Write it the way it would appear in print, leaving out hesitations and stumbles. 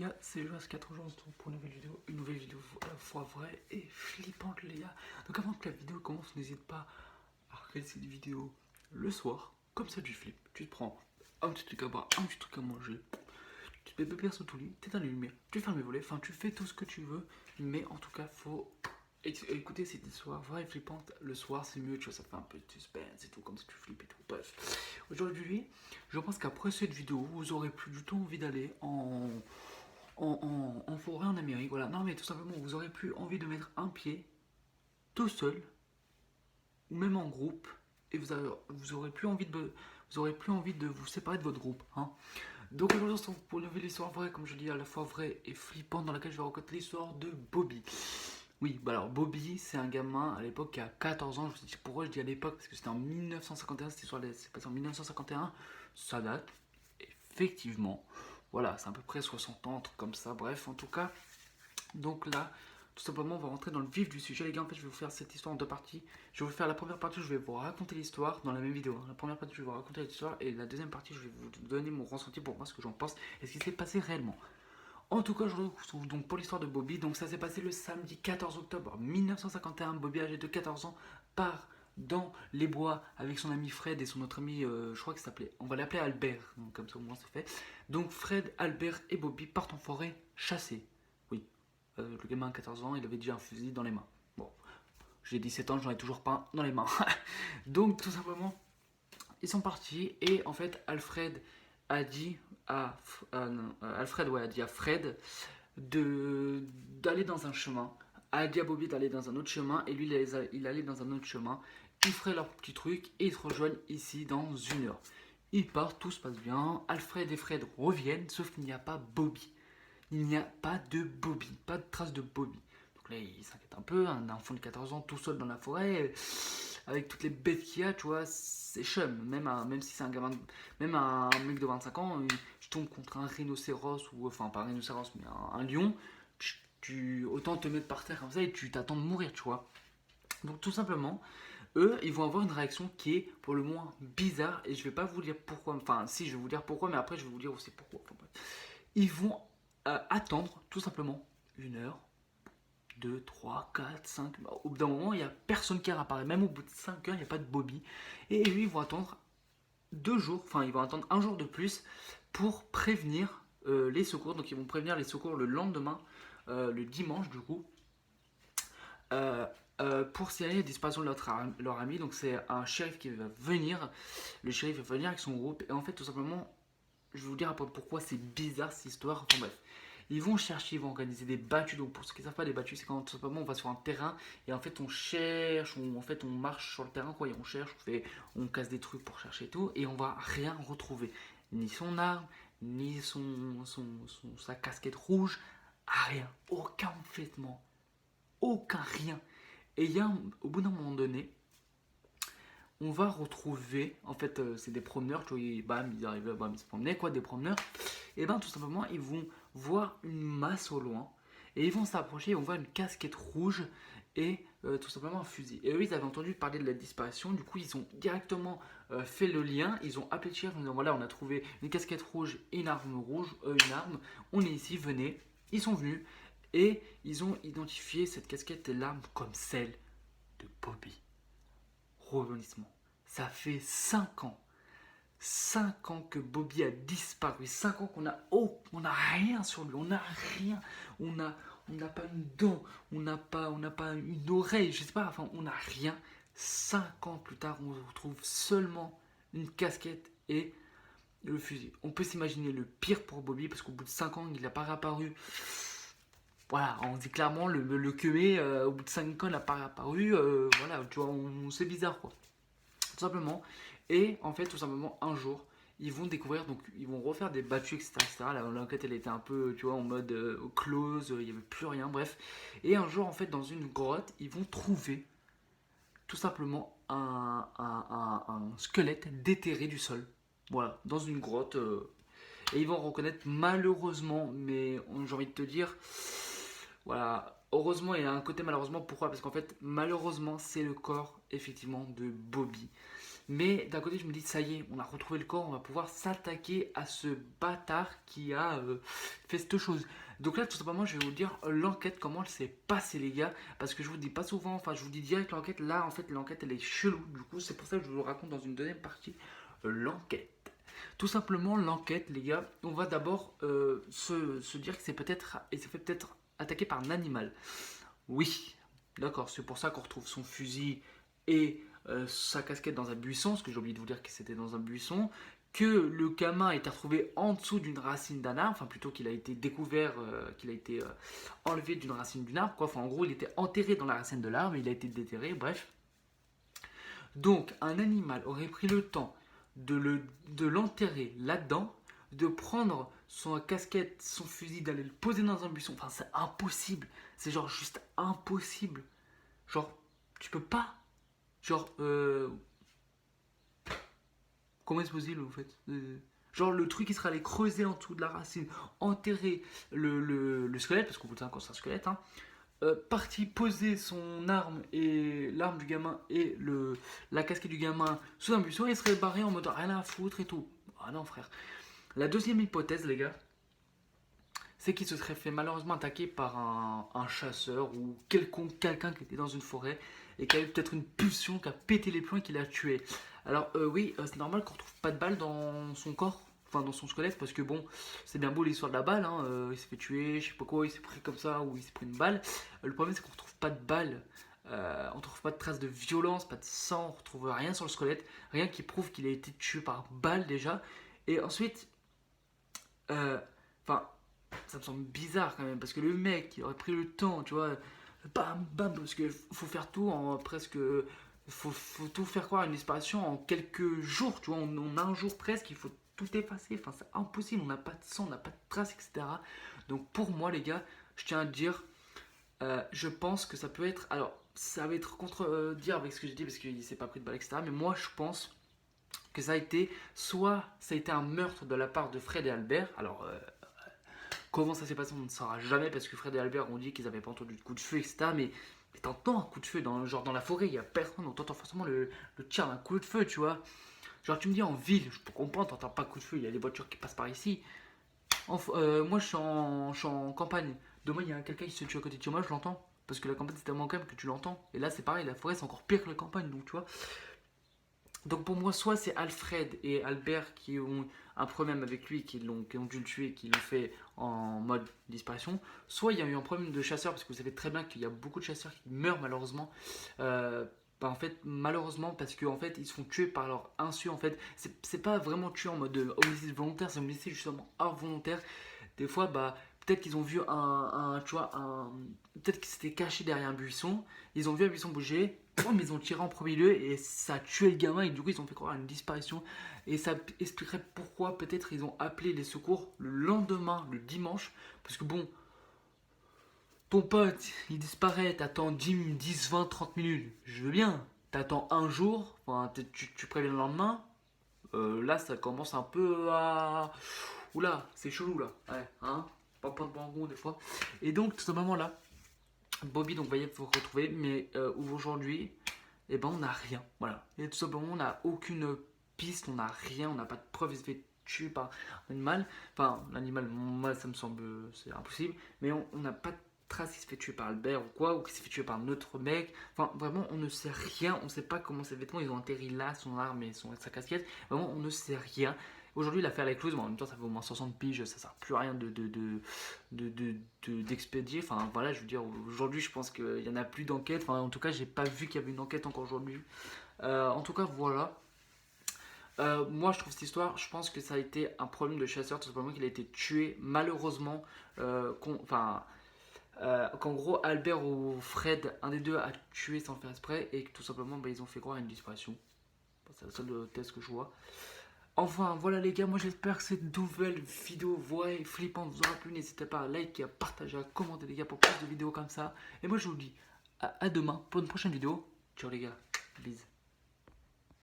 gars, c'est Joas4, aujourd'hui on se retrouve pour une nouvelle vidéo à la fois vraie et flippante les gars. Donc avant que la vidéo commence, n'hésite pas à regarder cette vidéo le soir, comme ça tu flippes, tu te prends un petit truc à boire, un petit truc à manger, tu te mets pépère sous ton lit, t'éteins les lumières, tu fermes les volets, enfin tu fais tout ce que tu veux, mais en tout cas faut écouter cette histoire vraie et flippante le soir, c'est mieux, tu vois, ça fait un peu de suspense et tout, comme ça tu flippes et tout. Bref, aujourd'hui, je pense qu'après cette vidéo, vous aurez plus du tout envie d'aller en forêt en Amérique, voilà. Non mais tout simplement, vous aurez plus envie de mettre un pied tout seul, ou même en groupe, et vous aurez plus envie de vous séparer de votre groupe, hein. Donc aujourd'hui, on se retrouve pour une nouvelle histoire vraie, comme je dis, à la fois vraie et flippante, dans laquelle je vais raconter l'histoire de Bobby. Oui, bah alors Bobby, c'est un gamin à l'époque qui a 14 ans. Je vous dis pourquoi je dis à l'époque, parce que c'était en 1951, cette histoire s'est passée en 1951. Ça date, effectivement. Voilà, c'est à peu près 60 ans, un truc comme ça. Bref, en tout cas, donc là, tout simplement, on va rentrer dans le vif du sujet, les gars. En fait, je vais vous faire cette histoire en deux parties. Je vais vous faire la première partie, je vais vous raconter l'histoire dans la même vidéo, hein. La première partie, je vais vous raconter l'histoire, et la deuxième partie, je vais vous donner mon ressenti pour voir ce que j'en pense et ce qui s'est passé réellement. En tout cas, je vous retrouve donc pour l'histoire de Bobby. Donc ça s'est passé le samedi 14 octobre 1951. Bobby, âgé de 14 ans, part dans les bois avec son ami Fred et son autre ami, je crois qu'il s'appelait, on va l'appeler Albert, donc comme ça au moins c'est fait. Donc Fred, Albert et Bobby partent en forêt chasser. Oui, le gamin à 14 ans, il avait déjà un fusil dans les mains. Bon, j'ai 17 ans, j'en ai toujours pas un dans les mains. Donc tout simplement, ils sont partis et en fait Alfred a dit Alfred a dit à Fred d'aller dans un chemin, a dit à Bobby d'aller dans un autre chemin, et lui il allait dans un autre chemin. Ils feraient leur petit truc et ils se rejoignent ici dans une heure. Ils partent, tout se passe bien. Alfred et Fred reviennent, sauf qu'il n'y a pas Bobby. Il n'y a pas de Bobby, pas de trace de Bobby. Donc là, il s'inquiète un peu, un enfant de 14 ans tout seul dans la forêt, avec toutes les bêtes qu'il y a, tu vois, c'est chum. Même si c'est un gamin, même un mec de 25 ans, je tombe contre un rhinocéros, ou enfin pas un rhinocéros, mais un lion, autant te mettre par terre comme ça et tu t'attends de mourir, tu vois. Donc tout simplement, eux, ils vont avoir une réaction qui est pour le moins bizarre, et je vais pas vous dire pourquoi, enfin si, je vais vous dire pourquoi, mais après je vais vous dire aussi pourquoi. Enfin, bref. Ils vont attendre tout simplement une heure, 2, 3, 4, 5. Au bout d'un moment, il n'y a personne qui réapparaît. Même au bout de 5 heures, il n'y a pas de Bobby. Et lui, ils vont attendre 2 jours, enfin, ils vont attendre un jour de plus pour prévenir les secours. Donc, ils vont prévenir les secours le lendemain, le dimanche, du coup, euh, pour signaler la disparition de leur ami. Donc, c'est un shérif qui va venir. Le shérif va venir avec son groupe. Et en fait, tout simplement, je vais vous dire après pourquoi c'est bizarre cette histoire. Enfin, bref. Ils vont chercher, ils vont organiser des battues. Donc pour ceux qui ne savent pas, des battues, c'est quand tout simplement on va sur un terrain et en fait on cherche, on marche sur le terrain quoi, et on cherche, on casse des trucs pour chercher tout, et on va rien retrouver. Ni son arme, ni sa casquette rouge, rien. Aucun vêtement, aucun rien. Et au bout d'un moment donné, on va retrouver, en fait c'est des promeneurs, tu vois, ils arrivent, bam, ils se promenaient quoi, des promeneurs, et ben tout simplement ils vont voir une masse au loin, et ils vont s'approcher, ils vont voir une casquette rouge, et tout simplement un fusil. Et eux ils avaient entendu parler de la disparition, du coup ils ont directement fait le lien, ils ont appelé le shérif en disant voilà on a trouvé une casquette rouge et une arme rouge, une arme, on est ici, venez. Ils sont venus, et ils ont identifié cette casquette et l'arme comme celle de Bobby. Rebondissement. Ça fait 5 ans. 5 ans que Bobby a disparu. 5 ans on n'a rien sur lui. On n'a rien. On n'a pas une dent. On n'a pas une oreille. Je sais pas. Enfin, on n'a rien. 5 ans plus tard, on retrouve seulement une casquette et le fusil. On peut s'imaginer le pire pour Bobby parce qu'au bout de 5 ans, il n'a pas réapparu. Voilà, on dit clairement le queue, au bout de 5 ans, il n'a pas réapparu. Voilà, tu vois, c'est bizarre quoi. Tout simplement. Et en fait, tout simplement, un jour, ils vont découvrir, donc ils vont refaire des battues, etc. L'enquête, elle était un peu, tu vois, en mode close, il n'y avait plus rien, bref. Et un jour, en fait, dans une grotte, ils vont trouver tout simplement un squelette déterré du sol. Voilà, dans une grotte. Et ils vont reconnaître malheureusement, mais j'ai envie de te dire, voilà, heureusement, il y a un côté malheureusement, pourquoi? Parce qu'en fait, malheureusement, c'est le corps, effectivement, de Bobby. Mais d'un côté, je me dis, ça y est, on a retrouvé le corps, on va pouvoir s'attaquer à ce bâtard qui a fait cette chose. Donc là, tout simplement, je vais vous dire l'enquête, comment elle s'est passée, les gars. Parce que je vous dis pas souvent, enfin, je vous dis direct l'enquête. Là, en fait, l'enquête, elle est chelou. Du coup, c'est pour ça que je vous le raconte dans une deuxième partie. L'enquête. Tout simplement, l'enquête, les gars, on va d'abord se dire que il s'est fait peut-être attaquer par un animal. Oui, d'accord, c'est pour ça qu'on retrouve son fusil et sa casquette dans un buisson, parce que j'ai oublié de vous dire que c'était dans un buisson, que le gamin a été retrouvé en dessous d'une racine d'un arbre, enfin plutôt qu'il a été découvert, qu'il a été enlevé d'une racine d'une arbre, quoi. Enfin en gros il était enterré dans la racine de l'arbre, il a été déterré, bref. Donc un animal aurait pris le temps de l'enterrer là-dedans, de prendre son casquette, son fusil, d'aller le poser dans un buisson. Enfin c'est impossible, c'est genre juste impossible. Genre tu peux pas. Genre comment est-ce possible en fait genre le truc qui serait allé creuser en dessous de la racine, enterrer le squelette, parce qu'on peut dire encore c'est un squelette, hein, parti poser son arme et l'arme du gamin et la casquette du gamin sous un buisson et serait barré en mode rien à foutre et tout. Ah non frère. La deuxième hypothèse les gars, c'est qu'il se serait fait malheureusement attaquer par un chasseur ou quelqu'un qui était dans une forêt et qui a eu peut-être une pulsion, qui a pété les plombs et qui l'a tué. Alors oui, c'est normal qu'on retrouve pas de balle dans son corps, enfin dans son squelette, parce que bon, c'est bien beau l'histoire de la balle, hein, il s'est fait tuer, je sais pas quoi, il s'est pris comme ça ou il s'est pris une balle. Le problème c'est qu'on retrouve pas de balle, on trouve pas de traces de violence, pas de sang, on retrouve rien sur le squelette, rien qui prouve qu'il a été tué par balle déjà. Et ensuite, enfin, ça me semble bizarre quand même, parce que le mec, il aurait pris le temps, tu vois, bam, bam, parce qu'il faut faire tout en presque. Faut tout faire croire à une disparition en quelques jours, tu vois, on a un jour presque, il faut tout effacer, enfin c'est impossible, on n'a pas de sang, on n'a pas de traces, etc. Donc pour moi les gars, je tiens à dire, je pense que ça peut être, alors ça va être contredire avec ce que j'ai dit parce qu'il s'est pas pris de balle, etc. Mais moi je pense que ça a été, soit ça a été un meurtre de la part de Fred et Albert, alors comment ça s'est passé, on ne saura jamais parce que Fred et Albert ont dit qu'ils n'avaient pas entendu de coup de feu, etc. Mais t'entends un coup de feu, genre dans la forêt, il n'y a personne, donc t'entends forcément le tir d'un coup de feu, tu vois. Genre tu me dis en ville, je peux comprendre, t'entends pas de coup de feu, il y a des voitures qui passent par ici. Moi je suis en campagne, demain il y a quelqu'un qui se tue à côté de chez moi, je l'entends. Parce que la campagne c'est tellement calme que tu l'entends. Et là c'est pareil, la forêt c'est encore pire que la campagne, donc tu vois. Donc pour moi, soit c'est Alfred et Albert qui ont un problème avec lui, qui ont dû le tuer, qui l'ont fait en mode disparition, soit il y a eu un problème de chasseurs, parce que vous savez très bien qu'il y a beaucoup de chasseurs qui meurent malheureusement. En fait, malheureusement, parce qu'en fait, ils se font tuer par leur insu. En fait, c'est pas vraiment tué en mode homicide volontaire, c'est homicide justement involontaire. Des fois, bah, peut-être qu'ils ont vu tu vois, peut-être qu'ils s'étaient cachés derrière un buisson, ils ont vu un buisson bouger, mais ils ont tiré en premier lieu et ça a tué le gamin et du coup ils ont fait croire à une disparition. Et ça expliquerait pourquoi peut-être ils ont appelé les secours le lendemain, le dimanche, parce que bon, ton pote il disparaît, t'attends 10, 20, 30 minutes, je veux bien, t'attends un jour, enfin, tu préviens le lendemain, là ça commence un peu à... Oula, c'est chelou là, ouais, hein, pas de bon goût des fois. Et donc tout simplement là, Bobby donc va y vous retrouver, mais aujourd'hui, eh ben on n'a rien, voilà. Et tout simplement on n'a aucune piste, on n'a rien, on n'a pas de preuve, il se fait tuer par un animal. Enfin, l'animal, moi ça me semble, c'est impossible, mais on n'a pas de trace qu'il se fait tuer par Albert ou quoi, ou qu'il se fait tuer par un autre mec. Enfin, vraiment, on ne sait rien, on ne sait pas comment ses vêtements ils ont atterri là, son arme et sa casquette. Vraiment, on ne sait rien. Aujourd'hui, l'affaire est close, mais en même temps, ça fait au moins 60 piges, ça sert plus à rien d'expédier. Enfin, voilà, je veux dire, aujourd'hui, je pense qu'il n'y en a plus d'enquête. Enfin, en tout cas, j'ai pas vu qu'il y avait une enquête encore aujourd'hui. En tout cas, voilà. Moi, je trouve cette histoire, je pense que ça a été un problème de chasseur, tout simplement qu'il a été tué, malheureusement. Qu'en gros, Albert ou Fred, un des deux, a tué sans le faire exprès et que tout simplement, bah, ils ont fait croire à une disparition. C'est la seule thèse que je vois. Enfin, voilà les gars, moi j'espère que cette nouvelle vidéo flippante vous aura plu. N'hésitez pas à liker, à partager, à commenter les gars pour plus de vidéos comme ça. Et moi je vous dis à demain pour une prochaine vidéo. Ciao les gars, bisous.